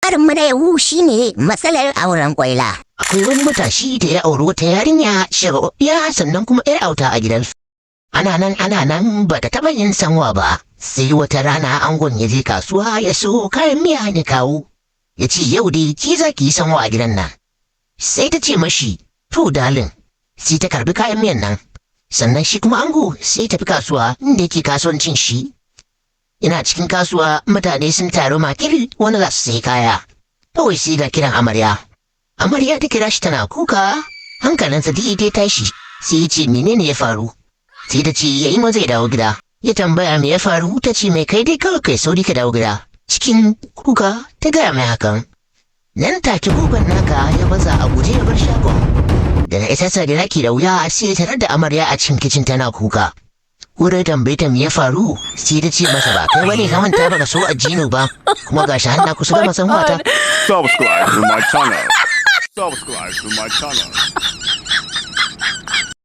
labarinmu na yau shine matsalar auren kwaila. Akwai wani matashi da ya auri wata yarinya shagwabbiya sannan kuma ‘yar auta a gidansu. Ana nan ba ta taɓa yin sanwa ba, sai wata rana angon ya je kasuwa ya so kayan miya ya kawo. Ya ce yau dai ki za ki yi sanwa a gidan nan. Sai ta ce mashi, to dalin, sai ta karbi kayan miyan nan. Sannan shi kuma ango sai tafi kasuwa inda yake kasuwancin shi. Ina cikin kasuwa mutane sun taru makil wani za su sai kaya. Kawai sai ga kiran amarya. Amarya ta kira shi tana kuka, hankalinsa duk ya tashi, sai ya ce menene ya faru? Sai ta ce yayi maza ya dawo gida. Ya tambaya me ya faru, ta ce mai kai dai kawai kai sauri ka dawo gida. Cikin kuka ta gaya mai hakan. Nan take kukan naka ya baza a guje ya bar shagon. Da na isa da naki da wuya sai tare da amarya a cikin kicin tana kuka. Wurin tambaye ta me ya faru, sai ta ce masa ba kai wani ka manta baka so ajino ba, kuma gashi hanna kusa da masan wata. Subscribe to my channel. Subscribe to my channel.